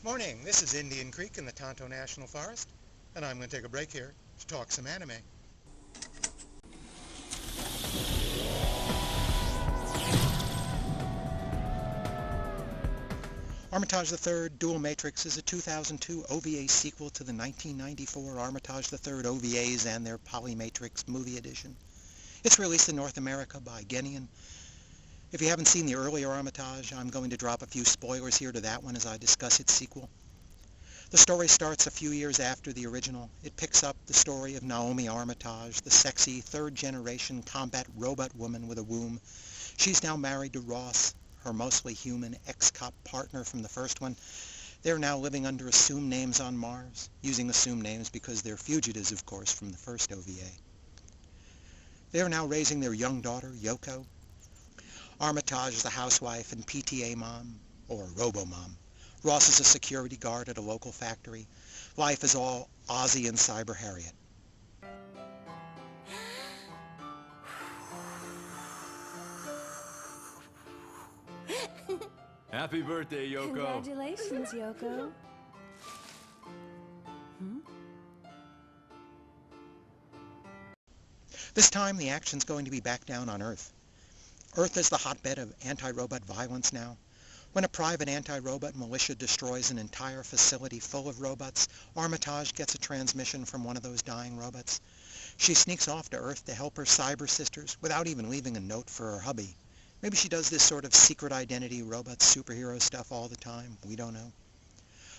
Morning, this is Indian Creek in the Tonto National Forest, and I'm going to take a break here to talk some anime. Armitage III Dual Matrix is a 2002 OVA sequel to the 1994 Armitage III OVAs and their Polymatrix movie edition. It's released in North America by Genion. If you haven't seen the earlier Armitage, I'm going to drop a few spoilers here to that one as I discuss its sequel. The story starts a few years after the original. It picks up the story of Naomi Armitage, the sexy third-generation combat robot woman with a womb. She's now married to Ross, her mostly human ex-cop partner from the first one. They're now living under assumed names on Mars, using assumed names because they're fugitives, of course, from the first OVA. They are now raising their young daughter, Yoko. Armitage is the housewife and PTA mom, or robo-mom. Ross is a security guard at a local factory. Life is all Ozzy and Cyber Harriet. Happy birthday, Yoko. Congratulations, Yoko. This time the action's going to be back down on Earth. Earth is the hotbed of anti-robot violence now. When a private anti-robot militia destroys an entire facility full of robots, Armitage gets a transmission from one of those dying robots. She sneaks off to Earth to help her cyber sisters without even leaving a note for her hubby. Maybe she does this sort of secret identity robot superhero stuff all the time. We don't know.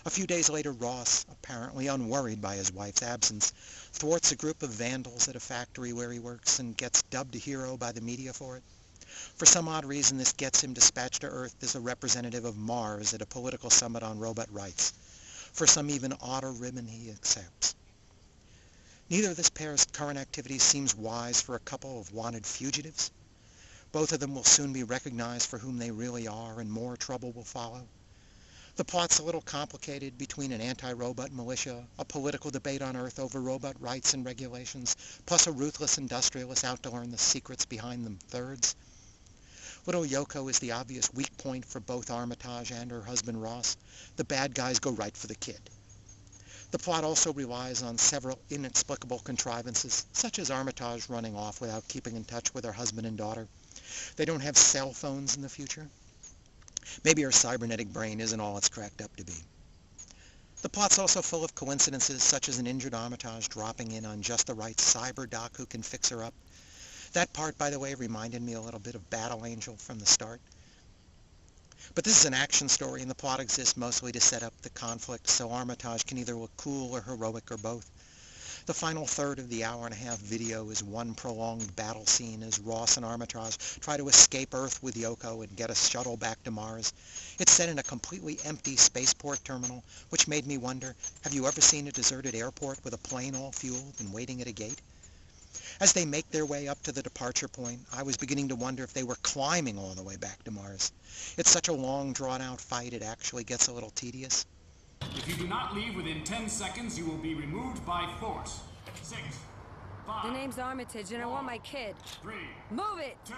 A few days later, Ross, apparently unworried by his wife's absence, thwarts a group of vandals at a factory where he works and gets dubbed a hero by the media for it. For some odd reason, this gets him dispatched to Earth as a representative of Mars at a political summit on robot rights. For some even odder ribbon he accepts. Neither of this pair's current activities seems wise for a couple of wanted fugitives. Both of them will soon be recognized for whom they really are, and more trouble will follow. The plot's a little complicated between an anti-robot militia, a political debate on Earth over robot rights and regulations, plus a ruthless industrialist out to learn the secrets behind them thirds. Little Yoko is the obvious weak point for both Armitage and her husband Ross. The bad guys go right for the kid. The plot also relies on several inexplicable contrivances, such as Armitage running off without keeping in touch with her husband and daughter. They don't have cell phones in the future. Maybe her cybernetic brain isn't all it's cracked up to be. The plot's also full of coincidences, such as an injured Armitage dropping in on just the right cyber doc who can fix her up. That part, by the way, reminded me a little bit of Battle Angel from the start. But this is an action story, and the plot exists mostly to set up the conflict, so Armitage can either look cool or heroic or both. The final third of the hour-and-a-half video is one prolonged battle scene as Ross and Armitage try to escape Earth with Yoko and get a shuttle back to Mars. It's set in a completely empty spaceport terminal, which made me wonder, have you ever seen a deserted airport with a plane all fueled and waiting at a gate? As they make their way up to the departure point, I was beginning to wonder if they were climbing all the way back to Mars. It's such a long, drawn-out fight, it actually gets a little tedious. If you do not leave within 10 seconds, you will be removed by force. 6, 5, The name's Armitage, and I want my kid. 3, Move it! 2.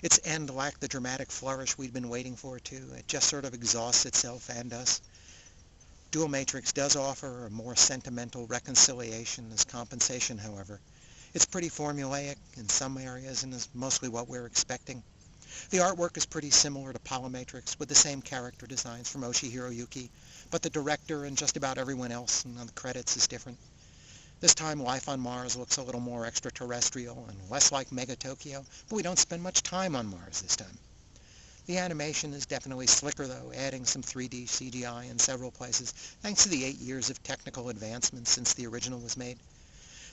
Its end lacked the dramatic flourish we'd been waiting for, too. It just sort of exhausts itself and us. Dual Matrix does offer a more sentimental reconciliation as compensation, however. It's pretty formulaic in some areas and is mostly what we're expecting. The artwork is pretty similar to Polymatrix, with the same character designs from Oshi Hiroyuki, but the director and just about everyone else on the credits is different. This time, life on Mars looks a little more extraterrestrial and less like Mega Tokyo, but we don't spend much time on Mars this time. The animation is definitely slicker, though, adding some 3D CGI in several places, thanks to the 8 years of technical advancement since the original was made.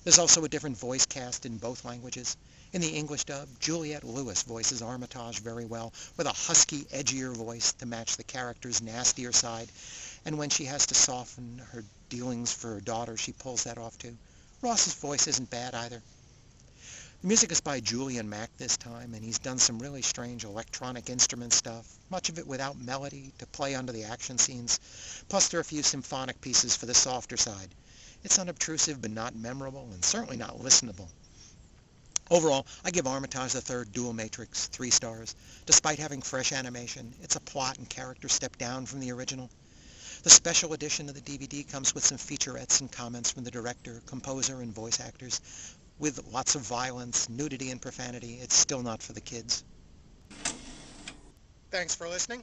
There's also a different voice cast in both languages. In the English dub, Juliette Lewis voices Armitage very well, with a husky, edgier voice to match the character's nastier side, and when she has to soften her dealings for her daughter, she pulls that off too. Ross's voice isn't bad either. The music is by Julian Mack this time, and he's done some really strange electronic instrument stuff, much of it without melody to play under the action scenes, plus there are a few symphonic pieces for the softer side. It's unobtrusive but not memorable, and certainly not listenable. Overall, I give Armitage the Third Dual Matrix 3 stars. Despite having fresh animation, it's a plot and character step down from the original. The special edition of the DVD comes with some featurettes and comments from the director, composer, and voice actors. With lots of violence, nudity, and profanity, it's still not for the kids. Thanks for listening.